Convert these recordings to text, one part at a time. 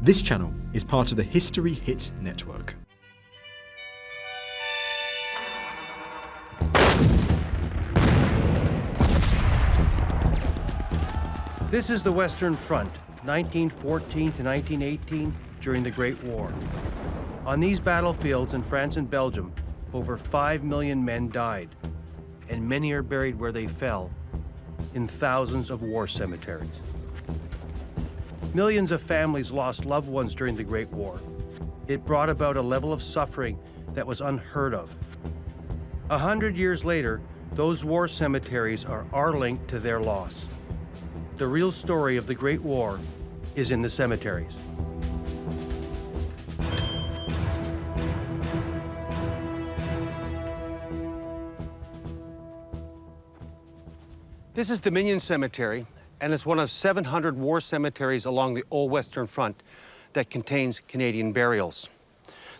This channel is part of the History Hit network. This is the Western Front, 1914 to 1918, during the Great War. On these battlefields in France and Belgium, over 5 million men died, and many are buried where they fell, in thousands of war cemeteries. Millions of families lost loved ones during the Great War. It brought about a level of suffering that was unheard of. 100 years later, those war cemeteries are linked to their loss. The real story of the Great War is in the cemeteries. This is Dominion Cemetery, and it's one of 700 war cemeteries along the Old Western Front that contains Canadian burials.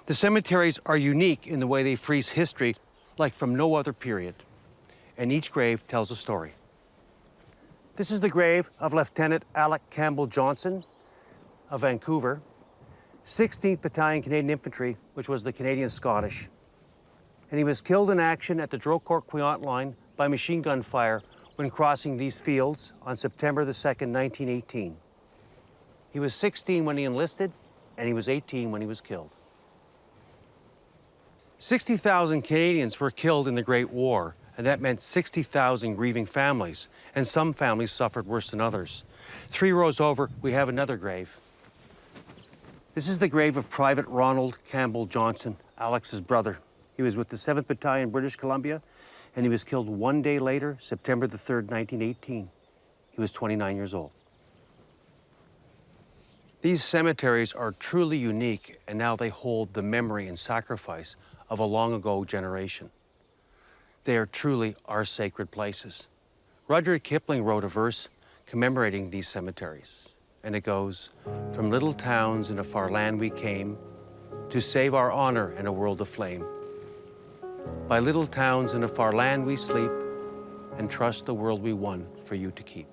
The cemeteries are unique in the way they freeze history like from no other period, and each grave tells a story. This is the grave of Lieutenant Alec Campbell Johnson of Vancouver, 16th Battalion Canadian Infantry, which was the Canadian Scottish. And he was killed in action at the Drocourt-Queant line by machine gun fire when crossing these fields on September the 2nd, 1918. He was 16 when he enlisted, and he was 18 when he was killed. 60,000 Canadians were killed in the Great War, and that meant 60,000 grieving families, and some families suffered worse than others. 3 rows over, we have another grave. This is the grave of Private Ronald Campbell Johnson, Alex's brother. He was with the 7th Battalion, British Columbia, and he was killed 1 day later, September the 3rd, 1918. He was 29 years old. These cemeteries are truly unique, and now they hold the memory and sacrifice of a long ago generation. They are truly our sacred places. Rudyard Kipling wrote a verse commemorating these cemeteries, and it goes, "From little towns in a far land we came, to save our honor in a world of flame. By little towns in a far land we sleep, and trust the world we won for you to keep."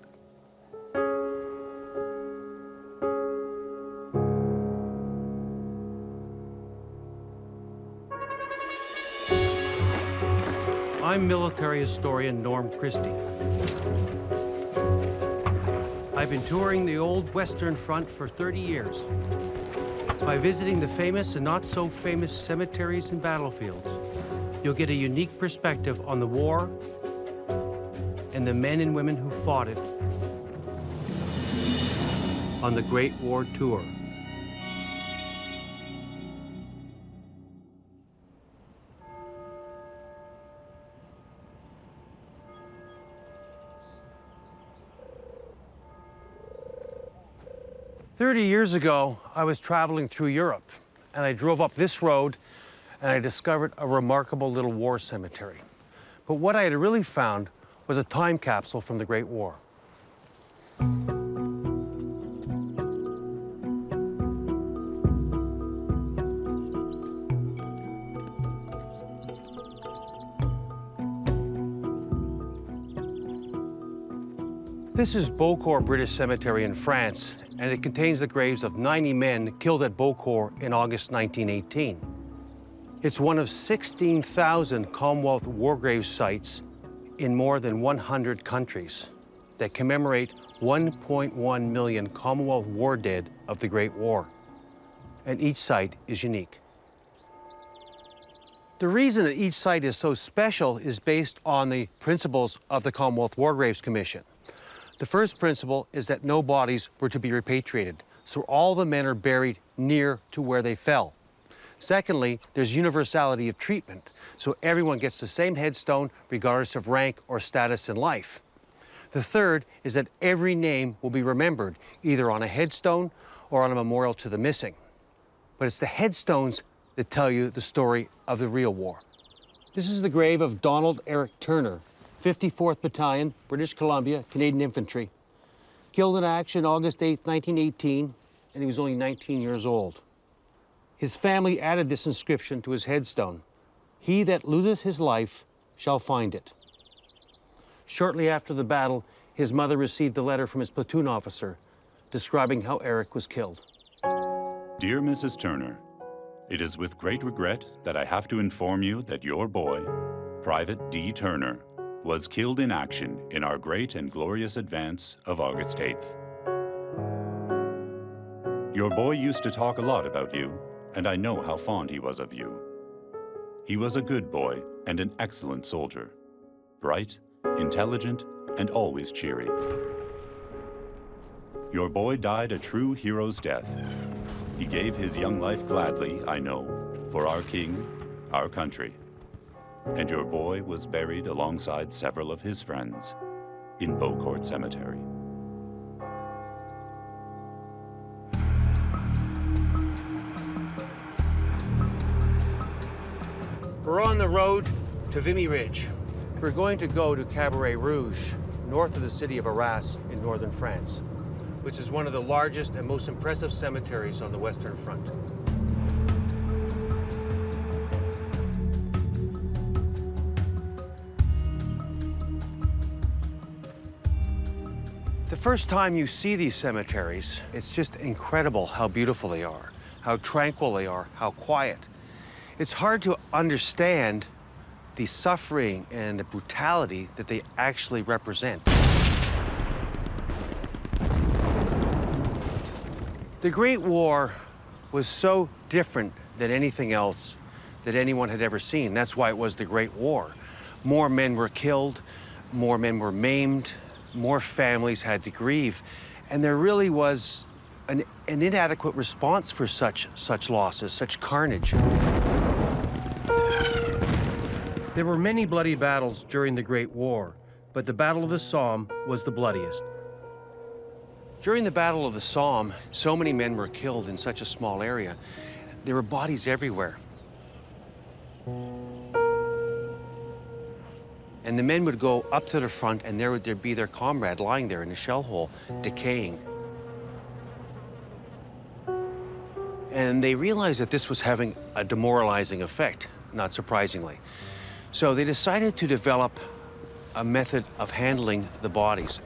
I'm military historian Norm Christie. I've been touring the Old Western Front for 30 years. By visiting the famous and not so famous cemeteries and battlefields, you'll get a unique perspective on the war and the men and women who fought it on the Great War Tour. "30 years ago, I was traveling through Europe, and I drove up this road, and I discovered a remarkable little war cemetery. But what I had really found was a time capsule from the Great War. This is Beaucourt British Cemetery in France, and it contains the graves of 90 men killed at Beaucourt in August 1918. It's one of 16,000 Commonwealth war grave sites in more than 100 countries that commemorate 1.1 million Commonwealth war dead of the Great War. And each site is unique. The reason that each site is so special is based on the principles of the Commonwealth War Graves Commission. The first principle is that no bodies were to be repatriated, so all the men are buried near to where they fell. Secondly, there's universality of treatment, so everyone gets the same headstone regardless of rank or status in life. The third is that every name will be remembered, either on a headstone or on a memorial to the missing. But it's the headstones that tell you the story of the real war. This is the grave of Donald Eric Turner, 54th Battalion, British Columbia, Canadian Infantry. Killed in action August 8, 1918, and he was only 19 years old. His family added this inscription to his headstone: "He that loseth his life shall find it." Shortly after the battle, his mother received a letter from his platoon officer describing how Eric was killed. Dear Mrs. Turner, it is with great regret that I have to inform you that your boy, Private D. Turner, was killed in action in our great and glorious advance of August 8th. Your boy used to talk a lot about you, and I know how fond he was of you. He was a good boy and an excellent soldier, bright, intelligent, and always cheery. Your boy died a true hero's death. He gave his young life gladly, I know, for our king, our country. And your boy was buried alongside several of his friends in Beaucourt Cemetery. We're on the road to Vimy Ridge. We're going to go to Cabaret Rouge, north of the city of Arras in northern France, which is one of the largest and most impressive cemeteries on the Western Front. The first time you see these cemeteries, it's just incredible how beautiful they are, how tranquil they are, how quiet. It's hard to understand the suffering and the brutality that they actually represent. The Great War was so different than anything else that anyone had ever seen. That's why it was the Great War. More men were killed, more men were maimed, more families had to grieve, and there really was an inadequate response for such losses, such carnage. There were many bloody battles during the Great War, but the Battle of the Somme was the bloodiest. During the Battle of the Somme, so many men were killed in such a small area. There were bodies everywhere. And the men would go up to the front, and there would be their comrade lying there in a shell hole, decaying. And they realized that this was having a demoralizing effect, not surprisingly. So they decided to develop a method of handling the bodies.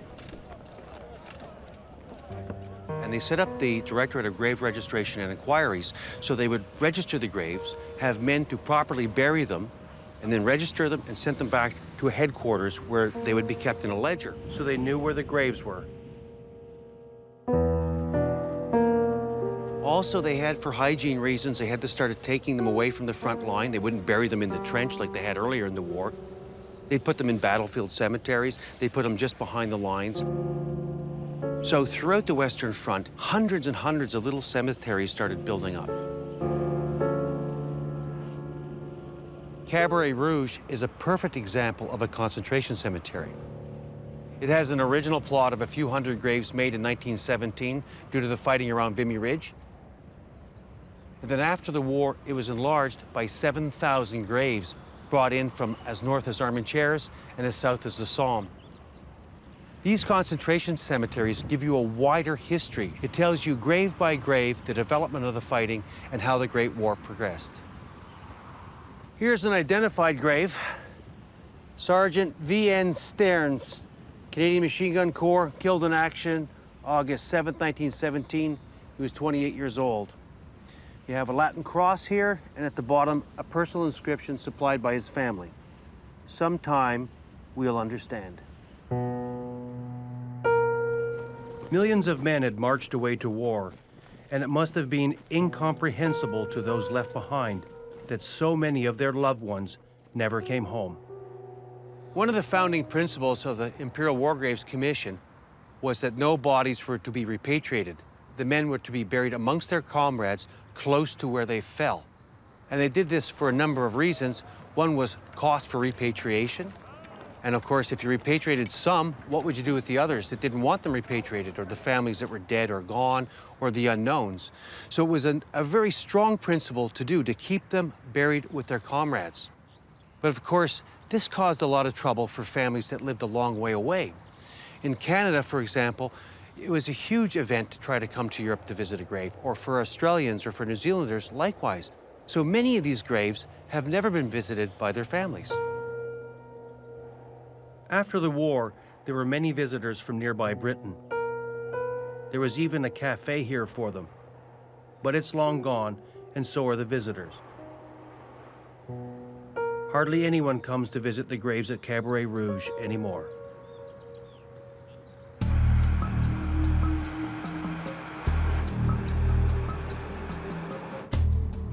And they set up the Directorate of Grave Registration and Inquiries, so they would register the graves, have men to properly bury them, and then register them and send them back to a headquarters where they would be kept in a ledger. So they knew where the graves were. Also, they had, for hygiene reasons, they had to start taking them away from the front line. They wouldn't bury them in the trench like they had earlier in the war. They'd put them in battlefield cemeteries. They'd put them just behind the lines. So throughout the Western Front, hundreds and hundreds of little cemeteries started building up. Cabaret Rouge is a perfect example of a concentration cemetery. It has an original plot of a few hundred graves made in 1917 due to the fighting around Vimy Ridge. And then after the war, it was enlarged by 7,000 graves brought in from as north as Armentières and as south as the Somme. These concentration cemeteries give you a wider history. It tells you grave by grave the development of the fighting and how the Great War progressed. Here's an identified grave. Sergeant V.N. Stearns, Canadian Machine Gun Corps, killed in action August 7th, 1917. He was 28 years old. You have a Latin cross here, and at the bottom, a personal inscription supplied by his family. Sometime we'll understand. Millions of men had marched away to war, and it must have been incomprehensible to those left behind that so many of their loved ones never came home. One of the founding principles of the Imperial War Graves Commission was that no bodies were to be repatriated. The men were to be buried amongst their comrades close to where they fell. And they did this for a number of reasons. One was cost for repatriation. And of course, if you repatriated some, what would you do with the others that didn't want them repatriated, or the families that were dead or gone, or the unknowns? So it was a very strong principle to do, to keep them buried with their comrades. But of course, this caused a lot of trouble for families that lived a long way away. In Canada, for example, it was a huge event to try to come to Europe to visit a grave, or for Australians or for New Zealanders, likewise. So many of these graves have never been visited by their families. After the war, there were many visitors from nearby Britain. There was even a cafe here for them. but it's long gone, and so are the visitors. Hardly anyone comes to visit the graves at Cabaret Rouge anymore.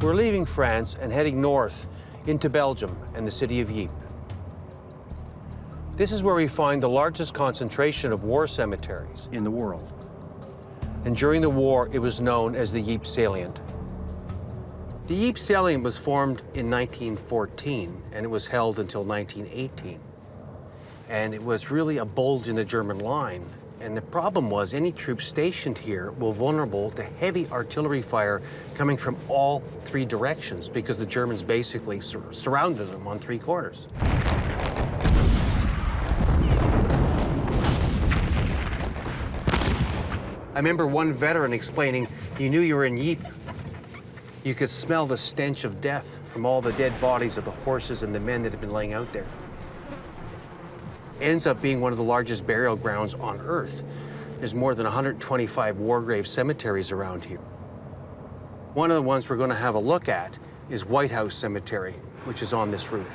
We're leaving France and heading north into Belgium and the city of Ypres. This is where we find the largest concentration of war cemeteries In the world. and during the war, it was known as the Ypres salient. The Ypres salient was formed in 1914, and it was held until 1918. And it was really a bulge in the German line. And the problem was any troops stationed here were vulnerable to heavy artillery fire coming from all three directions because the Germans basically surrounded them on three quarters. I remember one veteran explaining, you knew you were in Ypres. You could smell the stench of death from all the dead bodies of the horses and the men that had been laying out there. It ends up being one of the largest burial grounds on Earth. There's more than 125 war grave cemeteries around here. One of the ones we're going to have a look at is White House Cemetery, which is on this route.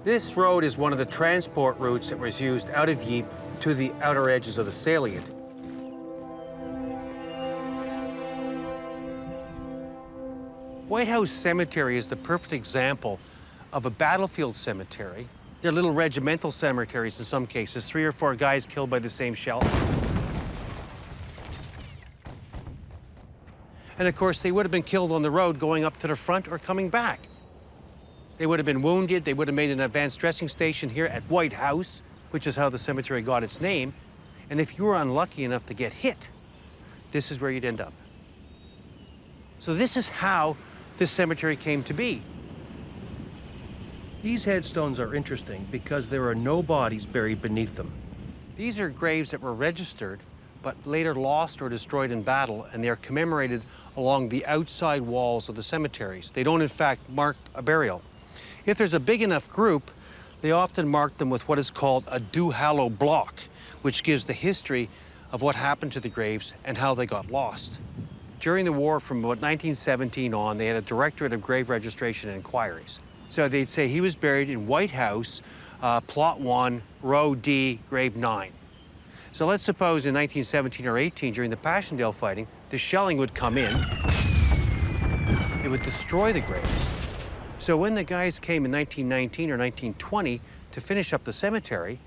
This road is one of the transport routes that was used out of Ypres to the outer edges of the salient. White House Cemetery is the perfect example of a battlefield cemetery. They're little regimental cemeteries in some cases, 3 or 4 guys killed by the same shell. And of course, they would have been killed on the road going up to the front or coming back. They would have been wounded. They would have made an advanced dressing station here at White House, which is how the cemetery got its name. And if you were unlucky enough to get hit, this is where you'd end up. So this is how this cemetery came to be. These headstones are interesting because there are no bodies buried beneath them. These are graves that were registered, but later lost or destroyed in battle, and they are commemorated along the outside walls of the cemeteries. They don't, in fact, mark a burial. If there's a big enough group, they often mark them with what is called a do hallow block, which gives the history of what happened to the graves and how they got lost. During the war, from about 1917 on, they had a Directorate of Grave Registration and Inquiries. So they'd say he was buried in White House, Plot 1, Row D, Grave 9. So let's suppose in 1917 or 18, during the Passchendaele fighting, the shelling would come in. It would destroy the graves. So when the guys came in 1919 or 1920 to finish up the cemetery,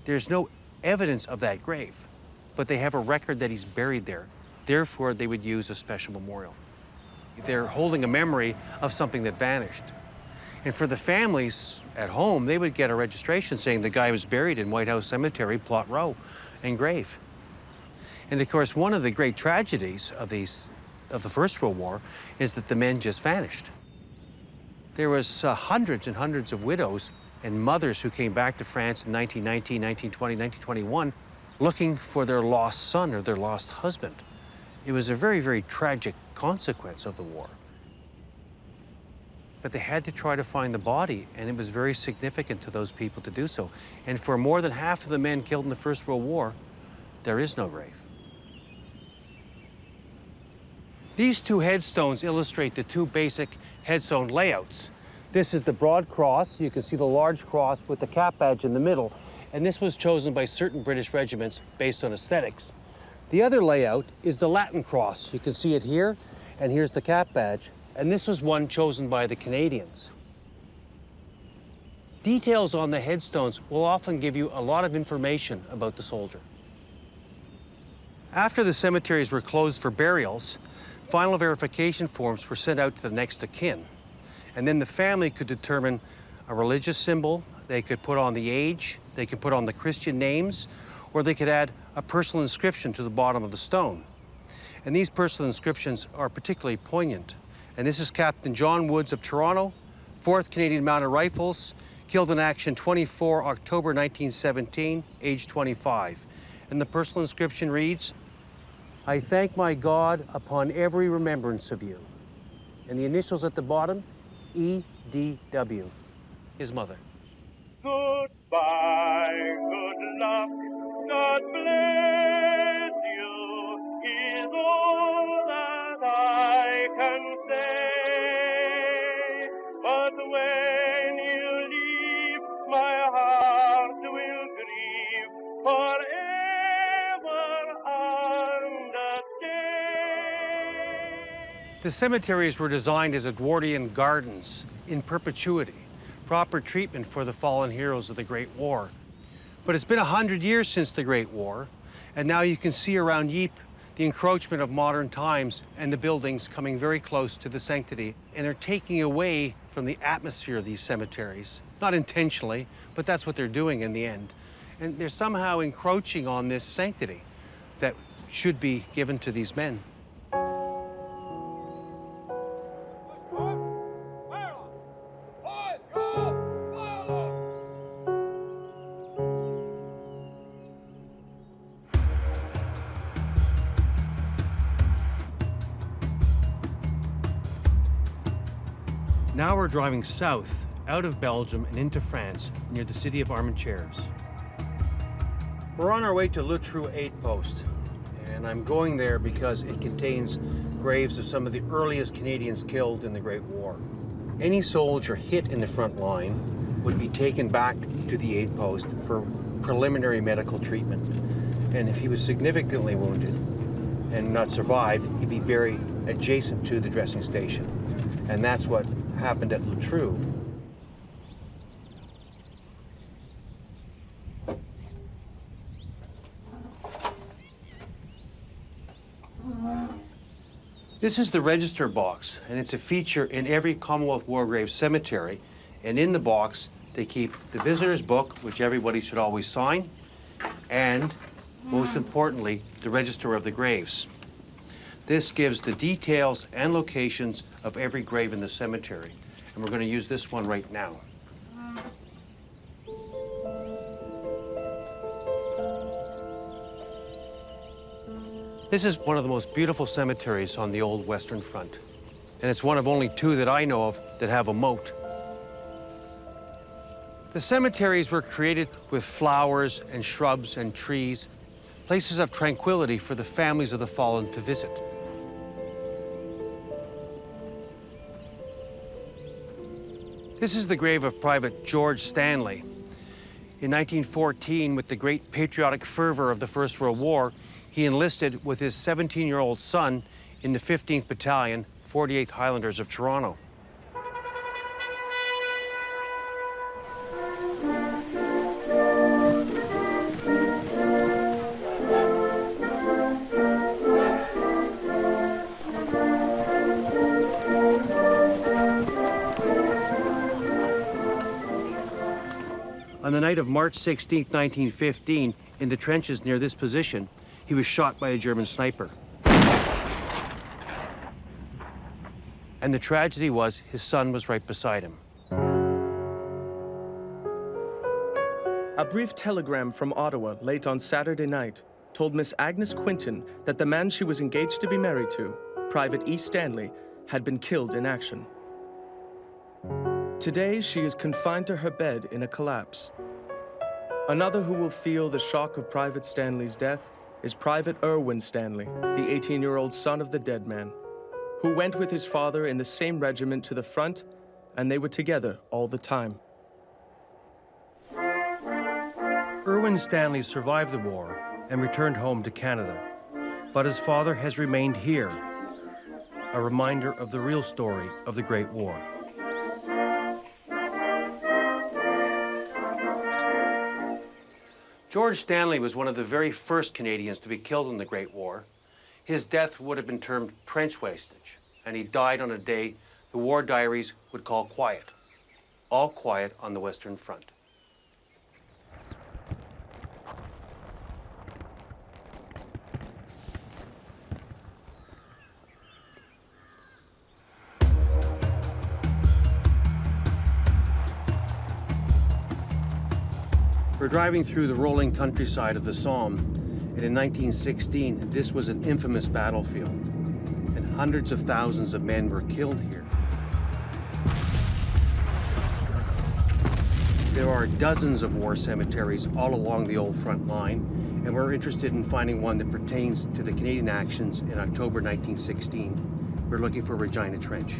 there's no evidence of that grave, but they have a record that he's buried there. Therefore, they would use a special memorial. They're holding a memory of something that vanished. And for the families at home, they would get a registration saying the guy was buried in White House Cemetery, Plot Row, and grave. And of course, one of the great tragedies of the First World War is that the men just vanished. There was hundreds and hundreds of widows and mothers who came back to France in 1919, 1920, 1921, looking for their lost son or their lost husband. It was a very, very tragic consequence of the war. But they had to try to find the body, and it was very significant to those people to do so. And for more than half of the men killed in the First World War, there is no grave. These two headstones illustrate the two basic headstone layouts. This is the broad cross. You can see the large cross with the cap badge in the middle. And this was chosen by certain British regiments based on aesthetics. The other layout is the Latin cross. You can see it here, and here's the cap badge. And this was one chosen by the Canadians. Details on the headstones will often give you a lot of information about the soldier. After the cemeteries were closed for burials, final verification forms were sent out to the next of kin. And then the family could determine a religious symbol, they could put on the age, they could put on the Christian names, or they could add a personal inscription to the bottom of the stone. And these personal inscriptions are particularly poignant. And this is Captain John Woods of Toronto, 4th Canadian Mounted Rifles, killed in action 24 October 1917, age 25. And the personal inscription reads, "I thank my God upon every remembrance of you." And the initials at the bottom, EDW, his mother. Goodbye, good luck, God bless you, is all that The cemeteries were designed as Edwardian gardens in perpetuity, proper treatment for the fallen heroes of the Great War. But it's been 100 years since the Great War, and now you can see around Ypres the encroachment of modern times and the buildings coming very close to the sanctity, and they're taking away from the atmosphere of these cemeteries. Not intentionally, but that's what they're doing in the end. And they're somehow encroaching on this sanctity that should be given to these men. Now we're driving south, out of Belgium and into France, near the city of Armentières. We're on our way to Le Trou Aid Post, and I'm going there because it contains graves of some of the earliest Canadians killed in the Great War. Any soldier hit in the front line would be taken back to the aid post for preliminary medical treatment. And if he was significantly wounded and not survive, he'd be buried adjacent to the dressing station. And that's what happened at Le Trou. This is the register box, and it's a feature in every Commonwealth War Graves cemetery. And in the box, they keep the visitor's book, which everybody should always sign, and, most importantly, the register of the graves. This gives the details and locations of every grave in the cemetery. And we're going to use this one right now. This is one of the most beautiful cemeteries on the old Western Front. And it's one of only two that I know of that have a moat. The cemeteries were created with flowers and shrubs and trees, places of tranquility for the families of the fallen to visit. This is the grave of Private George Stanley. In 1914, with the great patriotic fervor of the First World War, he enlisted with his 17-year-old son in the 15th Battalion, 48th Highlanders of Toronto. On the night of March 16, 1915, in the trenches near this position, he was shot by a German sniper. And the tragedy was his son was right beside him. A brief telegram from Ottawa late on Saturday night told Miss Agnes Quinton that the man she was engaged to be married to, Private E. Stanley, had been killed in action. Today, she is confined to her bed in a collapse. Another who will feel the shock of Private Stanley's death is Private Irwin Stanley, the 18-year-old son of the dead man, who went with his father in the same regiment to the front, and they were together all the time. Irwin Stanley survived the war and returned home to Canada, but his father has remained here, a reminder of the real story of the Great War. George Stanley was one of the very first Canadians to be killed in the Great War. His death would have been termed trench wastage, and he died on a day the war diaries would call quiet. All quiet on the Western Front. We're driving through the rolling countryside of the Somme, and in 1916, this was an infamous battlefield, and hundreds of thousands of men were killed here. There are dozens of war cemeteries all along the old front line, and we're interested in finding one that pertains to the Canadian actions in October 1916. We're looking for Regina Trench.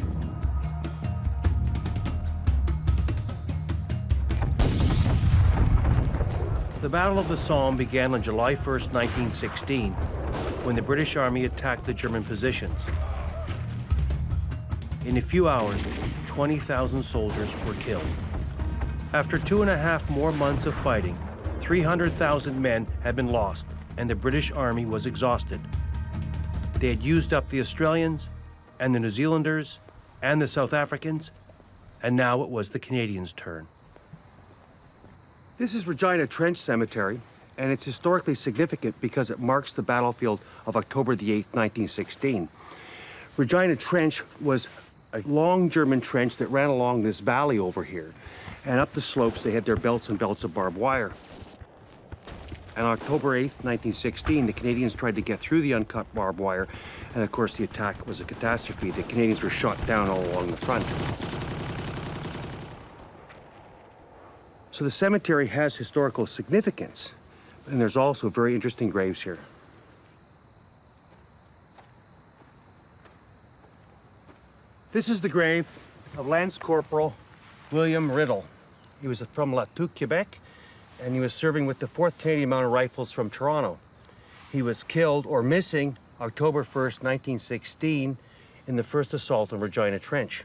The Battle of the Somme began on July 1st, 1916, when the British Army attacked the German positions. In a few hours, 20,000 soldiers were killed. After 2.5 more months of fighting, 300,000 men had been lost, and the British Army was exhausted. They had used up the Australians, and the New Zealanders, and the South Africans, and now it was the Canadians' turn. This is Regina Trench Cemetery, and it's historically significant because it marks the battlefield of October the 8th, 1916. Regina Trench was a long German trench that ran along this valley over here. And up the slopes, they had their belts and belts of barbed wire. On October 8th, 1916, the Canadians tried to get through the uncut barbed wire, and of course the attack was a catastrophe. The Canadians were shot down all along the front. So the cemetery has historical significance, and there's also very interesting graves here. This is the grave of Lance Corporal William Riddle. He was from Latu, Quebec, and he was serving with the 4th Canadian Mounted Rifles from Toronto. He was killed or missing October 1st, 1916, in the first assault on Regina Trench.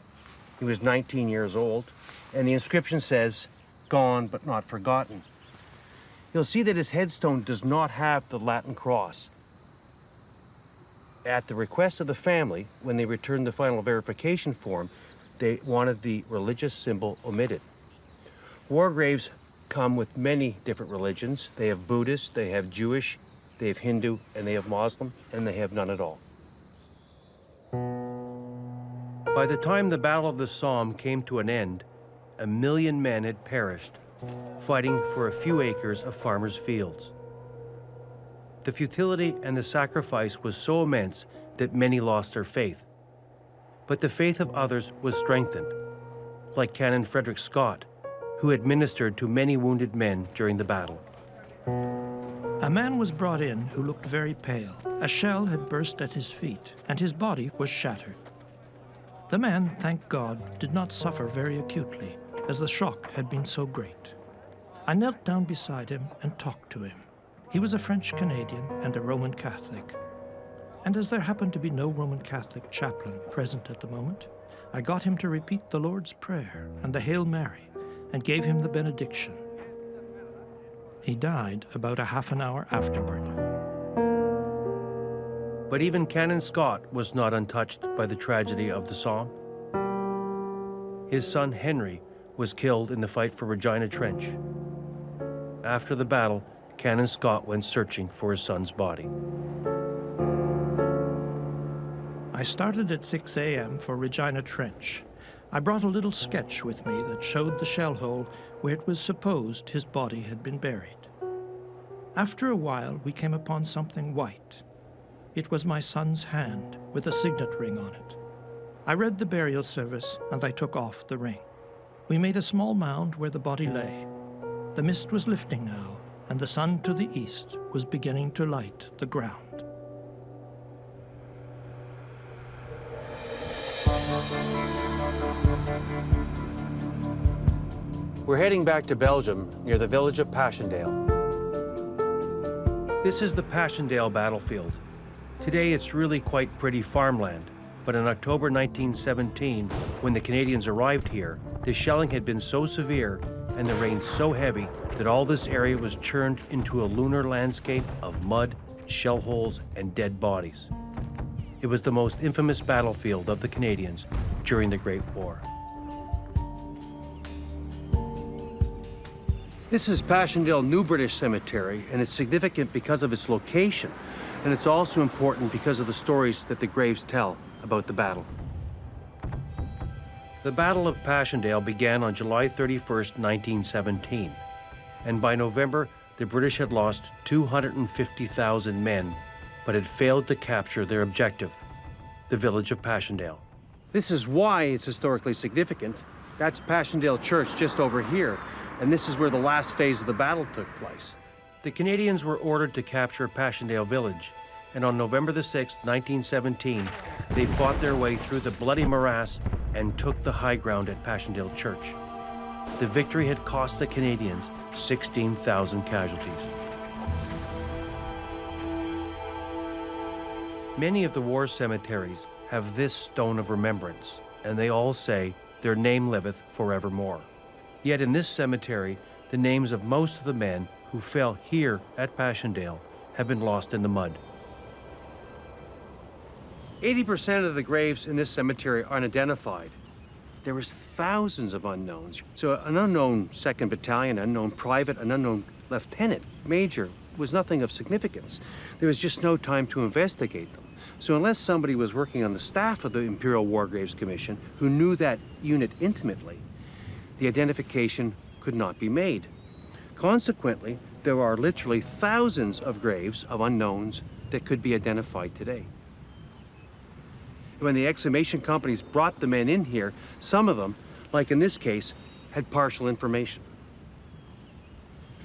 He was 19 years old, and the inscription says, "Gone but not forgotten." You'll see that his headstone does not have the Latin cross. At the request of the family, when they returned the final verification form, they wanted the religious symbol omitted. War graves come with many different religions. They have Buddhist, they have Jewish, they have Hindu, and they have Muslim, and they have none at all. By the time the Battle of the Somme came to an end, 1 million men had perished, fighting for a few acres of farmers' fields. The futility and the sacrifice was so immense that many lost their faith. But the faith of others was strengthened, like Canon Frederick Scott, who had ministered to many wounded men during the battle. A man was brought in who looked very pale. A shell had burst at his feet, and his body was shattered. The man, thank God, did not suffer very acutely, as the shock had been so great. I knelt down beside him and talked to him. He was a French Canadian and a Roman Catholic. And as there happened to be no Roman Catholic chaplain present at the moment, I got him to repeat the Lord's Prayer and the Hail Mary and gave him the benediction. He died about a half an hour afterward. But even Canon Scott was not untouched by the tragedy of the Somme. His son Henry was killed in the fight for Regina Trench. After the battle, Canon Scott went searching for his son's body. I started at 6 a.m. for Regina Trench. I brought a little sketch with me that showed the shell hole where it was supposed his body had been buried. After a while, we came upon something white. It was my son's hand with a signet ring on it. I read the burial service and I took off the ring. We made a small mound where the body lay. The mist was lifting now, and the sun to the east was beginning to light the ground. We're heading back to Belgium, near the village of Passchendaele. This is the Passchendaele battlefield. Today it's really quite pretty farmland, but in October 1917, when the Canadians arrived here, the shelling had been so severe and the rain so heavy that all this area was churned into a lunar landscape of mud, shell holes, and dead bodies. It was the most infamous battlefield of the Canadians during the Great War. This is Passchendaele New British Cemetery, and it's significant because of its location, and it's also important because of the stories that the graves tell about the battle. The Battle of Passchendaele began on July 31st, 1917, and by November, the British had lost 250,000 men, but had failed to capture their objective, the village of Passchendaele. This is why it's historically significant. That's Passchendaele Church just over here, and this is where the last phase of the battle took place. The Canadians were ordered to capture Passchendaele village, and on November the 6th, 1917, they fought their way through the bloody morass and took the high ground at Passchendaele Church. The victory had cost the Canadians 16,000 casualties. Many of the war cemeteries have this stone of remembrance, and they all say their name liveth forevermore. Yet in this cemetery, the names of most of the men who fell here at Passchendaele have been lost in the mud. 80% of the graves in this cemetery are unidentified. There was thousands of unknowns. So an unknown 2nd Battalion, unknown private, an unknown lieutenant, major, was nothing of significance. There was just no time to investigate them. So unless somebody was working on the staff of the Imperial War Graves Commission who knew that unit intimately, the identification could not be made. Consequently, there are literally thousands of graves of unknowns that could be identified today. When the exhumation companies brought the men in here, some of them, like in this case, had partial information.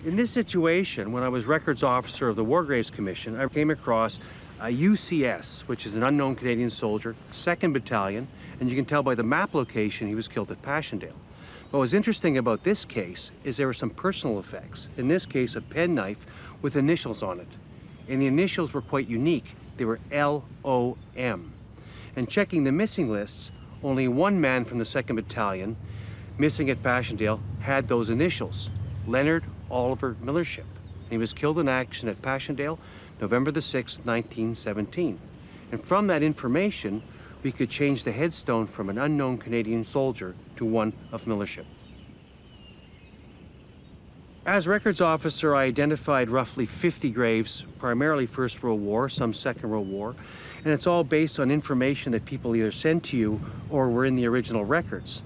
In this situation, when I was records officer of the War Graves Commission, I came across a UCS, which is an unknown Canadian soldier, 2nd Battalion, and you can tell by the map location he was killed at Passchendaele. What was interesting about this case is there were some personal effects. In this case, a penknife with initials on it. And the initials were quite unique. They were LOM. And checking the missing lists, only one man from the 2nd Battalion missing at Passchendaele had those initials, Leonard Oliver Millership. And he was killed in action at Passchendaele, November the 6th, 1917. And from that information, we could change the headstone from an unknown Canadian soldier to one of Millership. As records officer, I identified roughly 50 graves, primarily First World War, some Second World War, and it's all based on information that people either sent to you or were in the original records.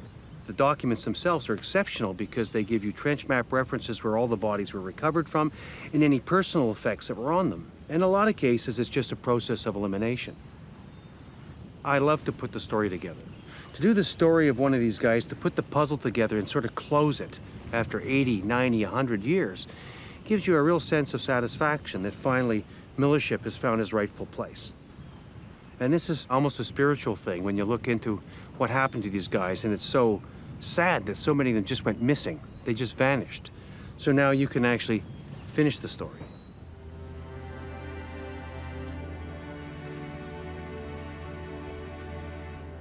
The documents themselves are exceptional because they give you trench map references where all the bodies were recovered from and any personal effects that were on them. In a lot of cases, it's just a process of elimination. I love to put the story together. To do the story of one of these guys, to put the puzzle together and sort of close it after 80, 90, 100 years, gives you a real sense of satisfaction that finally Millership has found his rightful place. And this is almost a spiritual thing when you look into what happened to these guys, and it's so sad that so many of them just went missing. They just vanished. So now you can actually finish the story.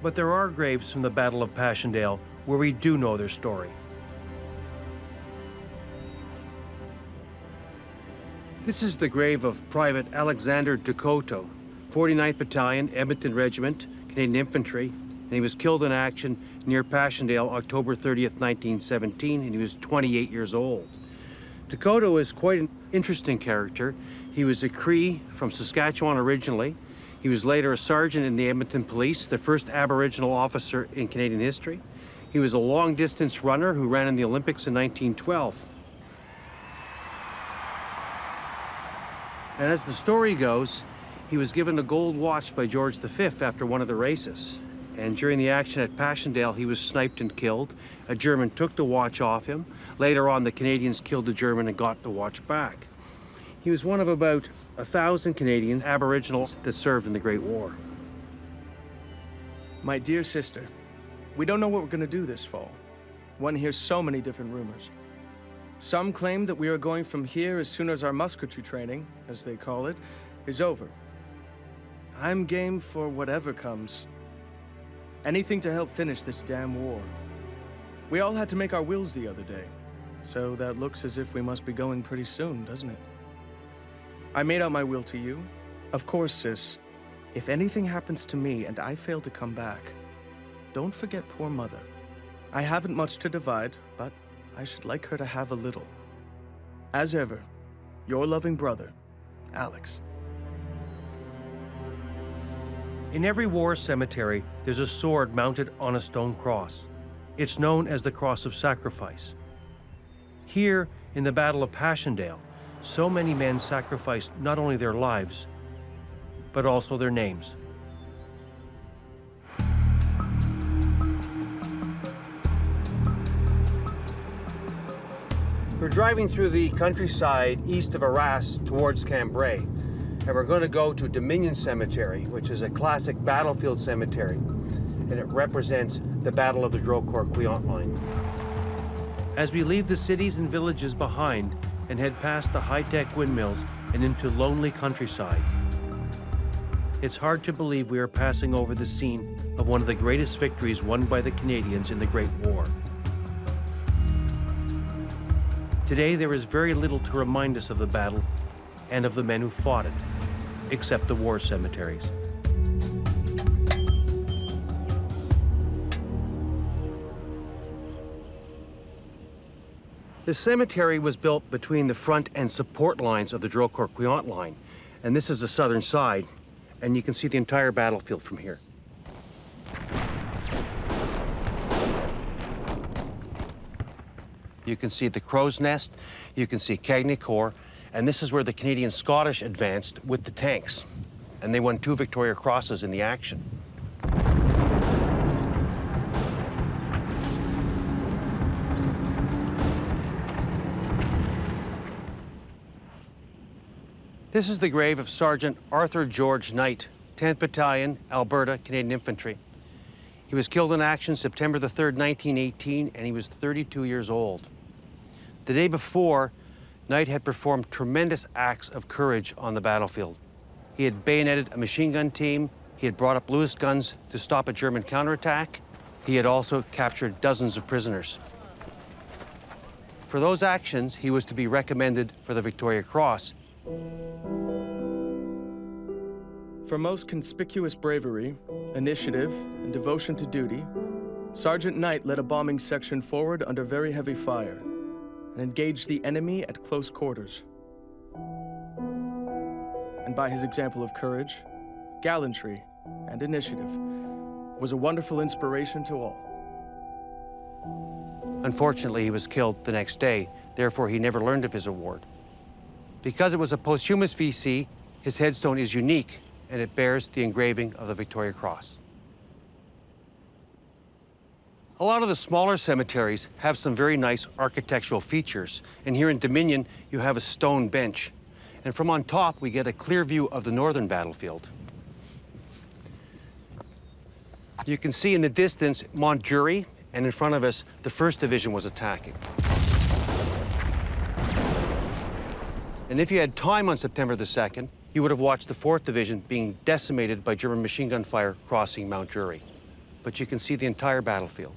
But there are graves from the Battle of Passchendaele where we do know their story. This is the grave of Private Alexander Ducoto, 49th Battalion, Edmonton Regiment, Canadian Infantry, and he was killed in action near Passchendaele, October 30th, 1917, and he was 28 years old. Ducoto is quite an interesting character. He was a Cree from Saskatchewan originally. He was later a sergeant in the Edmonton Police, the first Aboriginal officer in Canadian history. He was a long-distance runner who ran in the Olympics in 1912. And as the story goes, he was given a gold watch by George V after one of the races. And during the action at Passchendaele, he was sniped and killed. A German took the watch off him. Later on, the Canadians killed the German and got the watch back. He was one of about 1,000 Canadian Aboriginals that served in the Great War. My dear sister, we don't know what we're going to do this fall. One hears so many different rumors. Some claim that we are going from here as soon as our musketry training, as they call it, is over. I'm game for whatever comes. Anything to help finish this damn war. We all had to make our wills the other day, so that looks as if we must be going pretty soon, doesn't it? I made out my will to you. Of course, sis, if anything happens to me and I fail to come back, don't forget poor Mother. I haven't much to divide, but I should like her to have a little. As ever, your loving brother, Alex. In every war cemetery, there's a sword mounted on a stone cross. It's known as the Cross of Sacrifice. Here, in the Battle of Passchendaele, so many men sacrificed not only their lives, but also their names. We're driving through the countryside east of Arras towards Cabaret, and we're going to go to Dominion Cemetery, which is a classic battlefield cemetery, and it represents the Battle of the Beaucourt line. As we leave the cities and villages behind and head past the high-tech windmills and into lonely countryside, It's hard to believe we are passing over the scene of one of the greatest victories won by the Canadians in the Great War. Today, there is very little to remind us of the battle and of the men who fought it, except the war cemeteries. The cemetery was built between the front and support lines of the Drocourt-Queant line, and this is the southern side, and you can see the entire battlefield from here. You can see the Crow's Nest, you can see Cagnicourt, and this is where the Canadian-Scottish advanced with the tanks, and they won 2 Victoria Crosses in the action. This is the grave of Sergeant Arthur George Knight, 10th Battalion, Alberta, Canadian Infantry. He was killed in action September the 3rd, 1918, and he was 32 years old. The day before, Knight had performed tremendous acts of courage on the battlefield. He had bayoneted a machine gun team, he had brought up Lewis guns to stop a German counterattack, he had also captured dozens of prisoners. For those actions, he was to be recommended for the Victoria Cross. For most conspicuous bravery, initiative, and devotion to duty, Sergeant Knight led a bombing section forward under very heavy fire and engaged the enemy at close quarters. And by his example of courage, gallantry, and initiative, was a wonderful inspiration to all. Unfortunately, he was killed the next day, therefore he never learned of his award. Because it was a posthumous VC, his headstone is unique, and it bears the engraving of the Victoria Cross. A lot of the smaller cemeteries have some very nice architectural features, and here in Dominion, you have a stone bench. And from on top, we get a clear view of the northern battlefield. You can see in the distance Montjury, and in front of us, the 1st Division was attacking. And if you had time on September the 2nd, you would have watched the 4th Division being decimated by German machine gun fire crossing Mount Jury. But you can see the entire battlefield.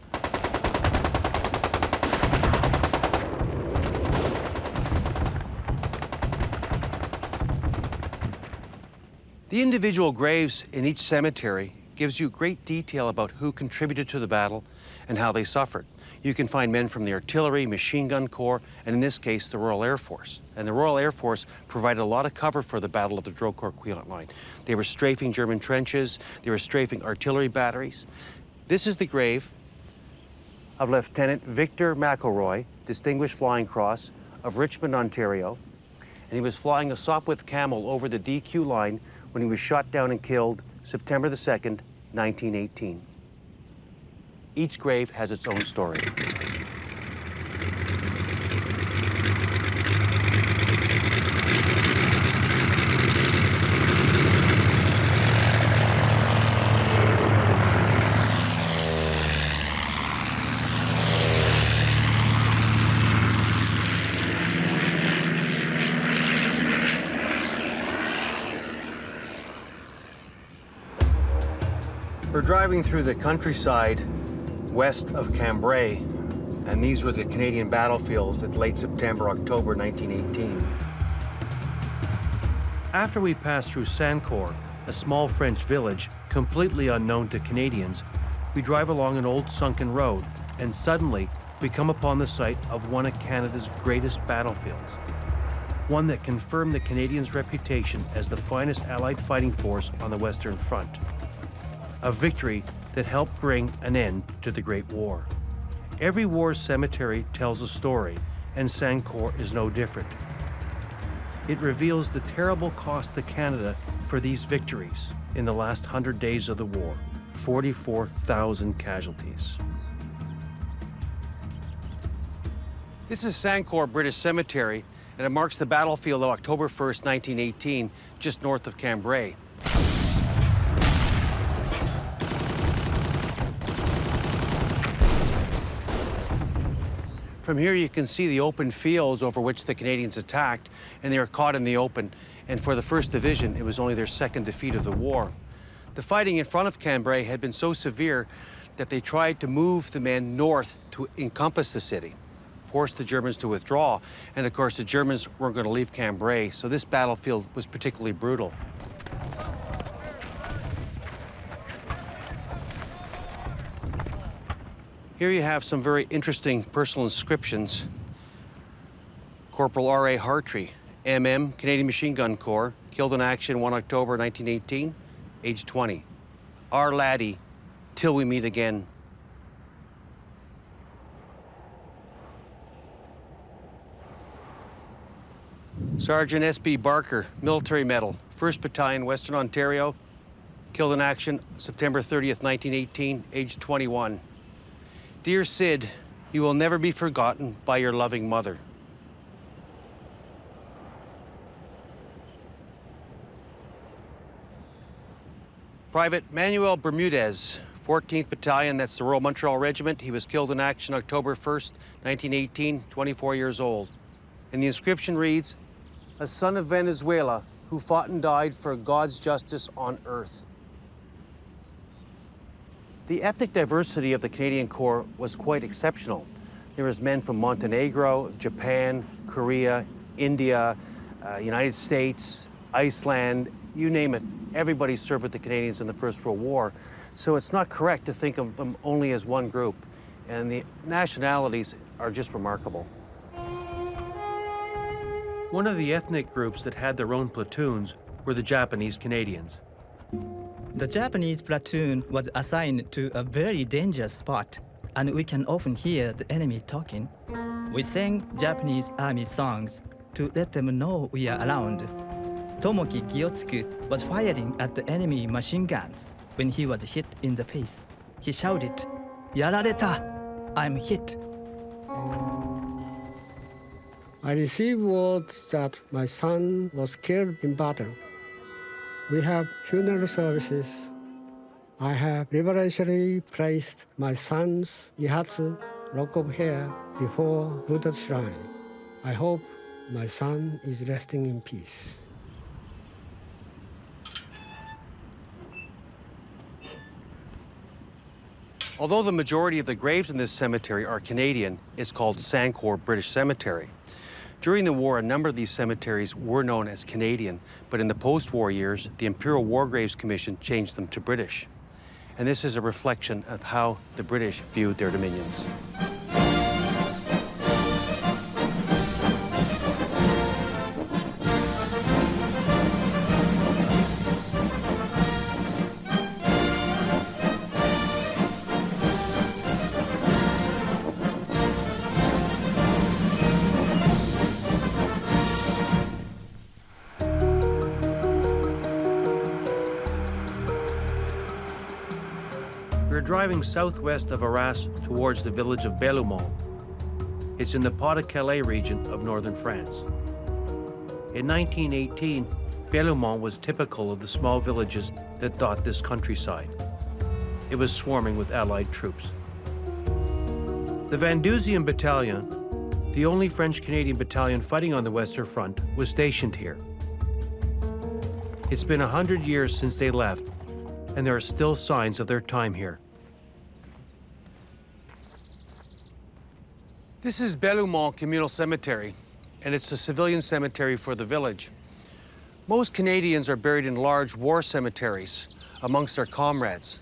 The individual graves in each cemetery gives you great detail about who contributed to the battle and how they suffered. You can find men from the artillery, machine gun corps, and in this case, the Royal Air Force. And the Royal Air Force provided a lot of cover for the Battle of the Drocourt-Queant line. They were strafing German trenches, they were strafing artillery batteries. This is the grave of Lieutenant Victor McElroy, Distinguished Flying Cross of Richmond, Ontario. And he was flying a Sopwith Camel over the DQ line when he was shot down and killed September the 2nd, 1918. Each grave has its own story. We're driving through the countryside west of Cambrai, and these were the Canadian battlefields at late September, October 1918. After we passed through Sancourt, a small French village completely unknown to Canadians, we drive along an old sunken road, and suddenly we come upon the site of one of Canada's greatest battlefields, one that confirmed the Canadians' reputation as the finest Allied fighting force on the Western Front. A victory that helped bring an end to the Great War. Every war cemetery tells a story, and Sancourt is no different. It reveals the terrible cost to Canada for these victories in the last 100 days of the war, 44,000 casualties. This is Sancourt British Cemetery, and it marks the battlefield of October 1st, 1918, just north of Cambrai. From here, you can see the open fields over which the Canadians attacked, and they were caught in the open. And for the 1st Division, it was only their 2nd defeat of the war. The fighting in front of Cambrai had been so severe that they tried to move the men north to encompass the city, forced the Germans to withdraw. And of course, the Germans weren't going to leave Cambrai, so this battlefield was particularly brutal. Here you have some very interesting personal inscriptions. Corporal R.A. Hartree, MM, Canadian Machine Gun Corps, killed in action 1 October 1918, age 20. Our laddie, till we meet again. Sergeant S.B. Barker, Military Medal, 1st Battalion, Western Ontario, killed in action September 30th, 1918, age 21. Dear Sid, you will never be forgotten by your loving mother. Private Manuel Bermudez, 14th Battalion, that's the Royal Montreal Regiment. He was killed in action October 1st, 1918, 24 years old. And the inscription reads, a son of Venezuela who fought and died for God's justice on earth. The ethnic diversity of the Canadian Corps was quite exceptional. There was men from Montenegro, Japan, Korea, India, United States, Iceland, you name it. Everybody served with the Canadians in the First World War. So it's not correct to think of them only as one group. And the nationalities are just remarkable. One of the ethnic groups that had their own platoons were the Japanese Canadians. The Japanese platoon was assigned to a very dangerous spot, and we can often hear the enemy talking. We sang Japanese army songs to let them know we are around. Tomoki Gyotsuku was firing at the enemy machine guns when he was hit in the face. He shouted, "Yarareta! I'm hit." I received word that my son was killed in battle. We have funeral services. I have reverentially placed my son's Ihatsu lock of hair before Buddha's shrine. I hope my son is resting in peace. Although the majority of the graves in this cemetery are Canadian, it's called Sancourt British Cemetery. During the war, a number of these cemeteries were known as Canadian, but in the post-war years, the Imperial War Graves Commission changed them to British. And this is a reflection of how the British viewed their dominions. We're driving southwest of Arras towards the village of Bailleulmont. It's in the Pas-de-Calais region of northern France. In 1918, Bailleulmont was typical of the small villages that dot this countryside. It was swarming with Allied troops. The Vendousian Battalion, the only French-Canadian battalion fighting on the Western Front, was stationed here. It's been 100 years since they left, and there are still signs of their time here. This is Bailleulmont Communal Cemetery, and it's a civilian cemetery for the village. Most Canadians are buried in large war cemeteries amongst their comrades,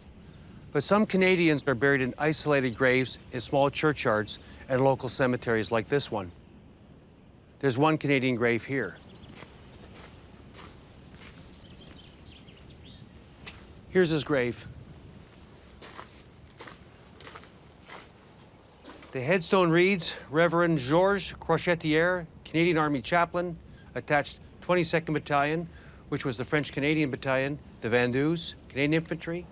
but some Canadians are buried in isolated graves in small churchyards and local cemeteries like this one. There's one Canadian grave here. Here's his grave. The headstone reads, Reverend Georges Crochetière, Canadian Army Chaplain, attached 22nd Battalion, which was the French-Canadian Battalion, the Vendus, Canadian Infantry.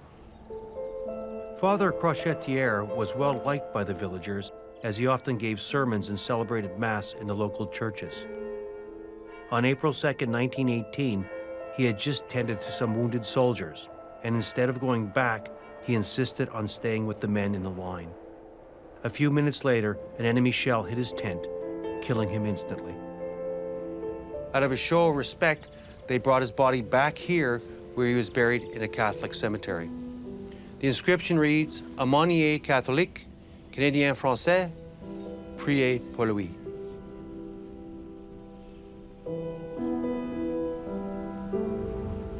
Father Crochetière was well liked by the villagers, as he often gave sermons and celebrated Mass in the local churches. On April 2nd, 1918, he had just tended to some wounded soldiers, and instead of going back, he insisted on staying with the men in the line. A few minutes later, an enemy shell hit his tent, killing him instantly. Out of a show of respect, they brought his body back here where he was buried in a Catholic cemetery. The inscription reads, Aumônier catholique, Canadien français, priez pour lui.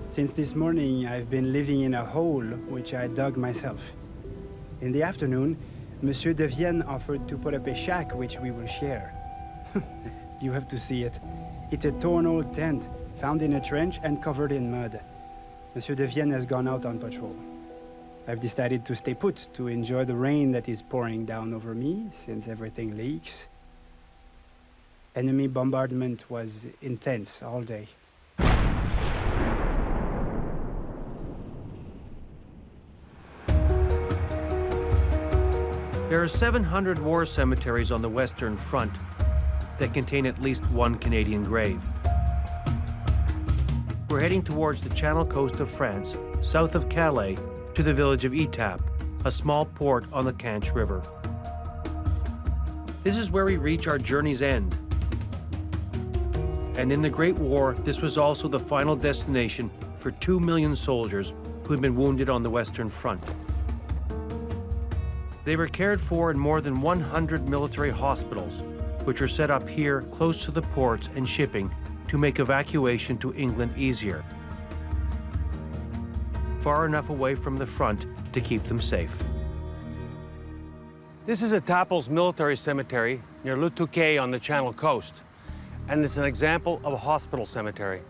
Since this morning, I've been living in a hole which I dug myself. In the afternoon, Monsieur de Vienne offered to put up a shack which we will share. You have to see it. It's a torn old tent, found in a trench and covered in mud. Monsieur de Vienne has gone out on patrol. I've decided to stay put to enjoy the rain that is pouring down over me, since everything leaks. Enemy bombardment was intense all day. There are 700 war cemeteries on the Western Front that contain at least one Canadian grave. We're heading towards the Channel coast of France, south of Calais, to the village of Etaples, a small port on the Canche River. This is where we reach our journey's end. And in the Great War, this was also the final destination for 2 million soldiers who had been wounded on the Western Front. They were cared for in more than 100 military hospitals, which are set up here close to the ports and shipping to make evacuation to England easier, far enough away from the front to keep them safe. This is Etaples military cemetery near Le Touquet on the Channel coast, and it's an example of a hospital cemetery.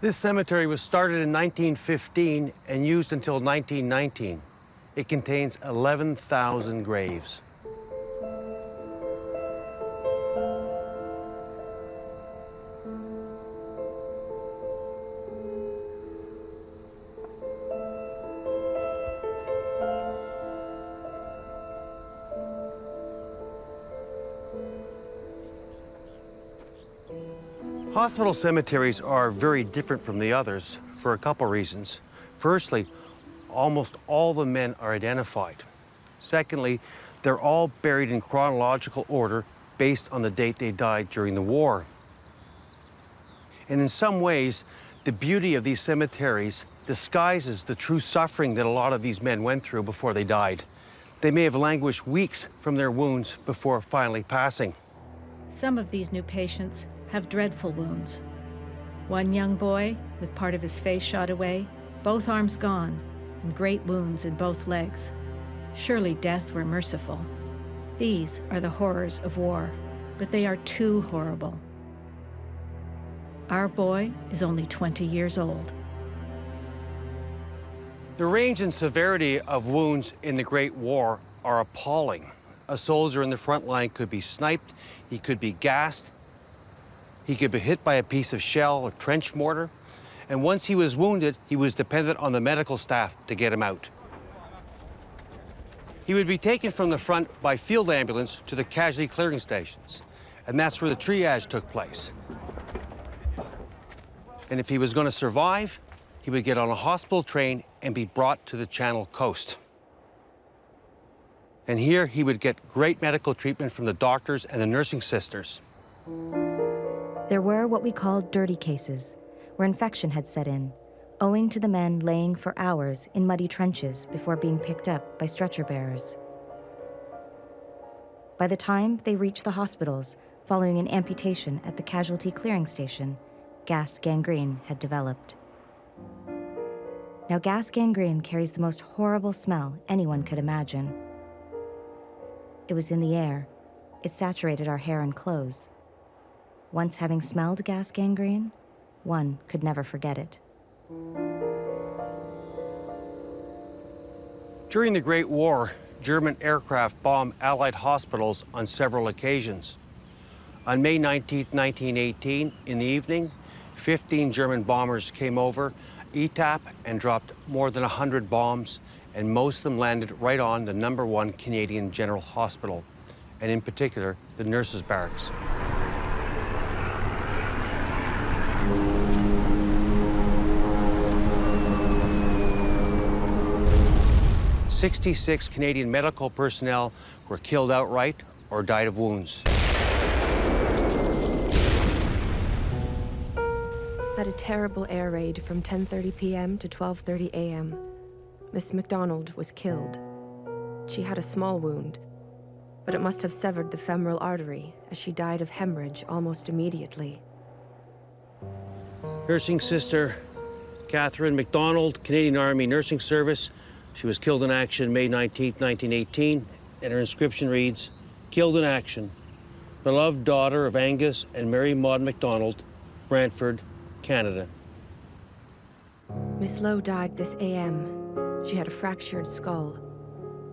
This cemetery was started in 1915 and used until 1919. It contains 11,000 graves. Hospital cemeteries are very different from the others for a couple reasons. Firstly, almost all the men are identified. Secondly, they're all buried in chronological order based on the date they died during the war. And in some ways, the beauty of these cemeteries disguises the true suffering that a lot of these men went through before they died. They may have languished weeks from their wounds before finally passing. Some of these new patients have dreadful wounds. One young boy, with part of his face shot away, both arms gone, and great wounds in both legs. Surely death were merciful. These are the horrors of war, but they are too horrible. Our boy is only 20 years old. The range and severity of wounds in the Great War are appalling. A soldier in the front line could be sniped, he could be gassed, he could be hit by a piece of shell or trench mortar, and once he was wounded, he was dependent on the medical staff to get him out. He would be taken from the front by field ambulance to the casualty clearing stations, and that's where the triage took place. And if he was going to survive, he would get on a hospital train and be brought to the Channel coast. And here he would get great medical treatment from the doctors and the nursing sisters. There were what we called dirty cases, where infection had set in, owing to the men laying for hours in muddy trenches before being picked up by stretcher bearers. By the time they reached the hospitals, following an amputation at the casualty clearing station, gas gangrene had developed. Now, gas gangrene carries the most horrible smell anyone could imagine. It was in the air. It saturated our hair and clothes. Once having smelled gas gangrene, one could never forget it. During the Great War, German aircraft bombed Allied hospitals on several occasions. On May 19, 1918, in the evening, 15 German bombers came over Etaples and dropped more than 100 bombs, and most of them landed right on the #1 Canadian General Hospital, and in particular, the nurses' barracks. 66 Canadian medical personnel were killed outright or died of wounds. At a terrible air raid from 10:30 p.m. to 12:30 a.m., Miss MacDonald was killed. She had a small wound, but it must have severed the femoral artery as she died of hemorrhage almost immediately. Nursing Sister Catherine MacDonald, Canadian Army Nursing Service. She was killed in action May 19, 1918, and her inscription reads, "Killed in action, beloved daughter of Angus and Mary Maud MacDonald, Brantford, Canada." Miss Lowe died this a.m. She had a fractured skull,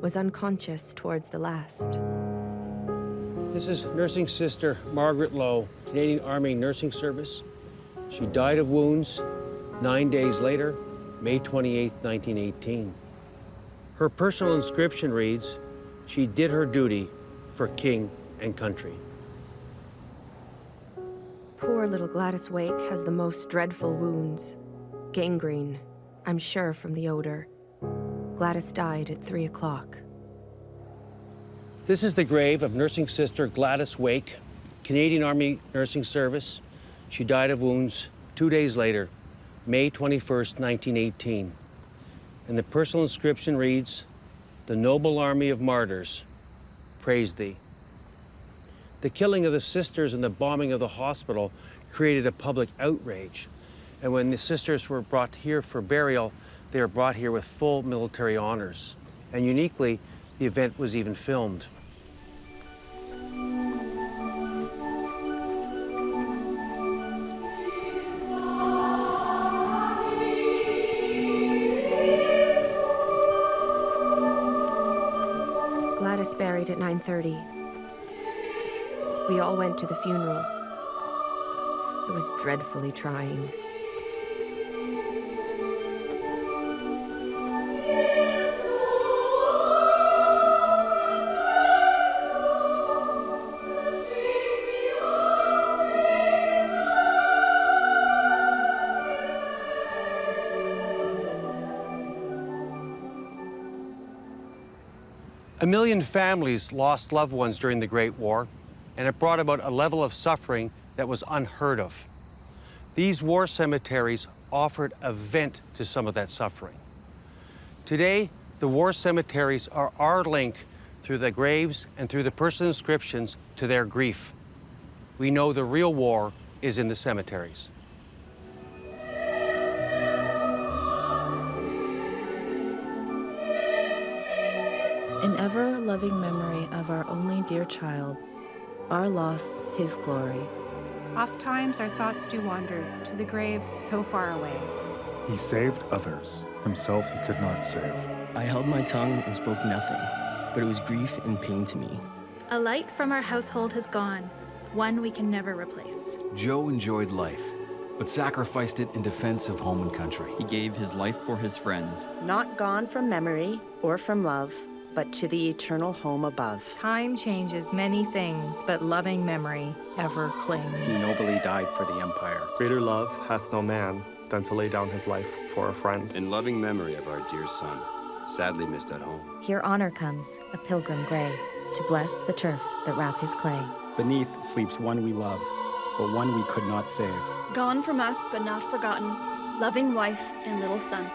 was unconscious towards the last. This is Nursing Sister Margaret Lowe, Canadian Army Nursing Service. She died of wounds 9 days later, May 28, 1918. Her personal inscription reads, "She did her duty for king and country." Poor little Gladys Wake has the most dreadful wounds. Gangrene, I'm sure from the odor. Gladys died at 3 o'clock. This is the grave of Nursing Sister Gladys Wake, Canadian Army Nursing Service. She died of wounds 2 days later, May 21st, 1918. And the personal inscription reads, "The noble army of martyrs, praise thee." The killing of the sisters and the bombing of the hospital created a public outrage. And when the sisters were brought here for burial, they were brought here with full military honors. And uniquely, the event was even filmed. Gladys buried at 9:30. We all went to the funeral. It was dreadfully trying. A million families lost loved ones during the Great War, and it brought about a level of suffering that was unheard of. These war cemeteries offered a vent to some of that suffering. Today, the war cemeteries are our link through the graves and through the personal inscriptions to their grief. We know the real war is in the cemeteries. In ever-loving memory of our only dear child, our loss, his glory. Oft-times our thoughts do wander to the graves so far away. He saved others. Himself he could not save. I held my tongue and spoke nothing, but it was grief and pain to me. A light from our household has gone, one we can never replace. Joe enjoyed life, but sacrificed it in defense of home and country. He gave his life for his friends. Not gone from memory or from love, but to the eternal home above. Time changes many things, but loving memory ever clings. He nobly died for the empire. Greater love hath no man than to lay down his life for a friend. In loving memory of our dear son, sadly missed at home. Here honor comes, a pilgrim gray, to bless the turf that wrap his clay. Beneath sleeps one we love, but one we could not save. Gone from us, but not forgotten, loving wife and little son.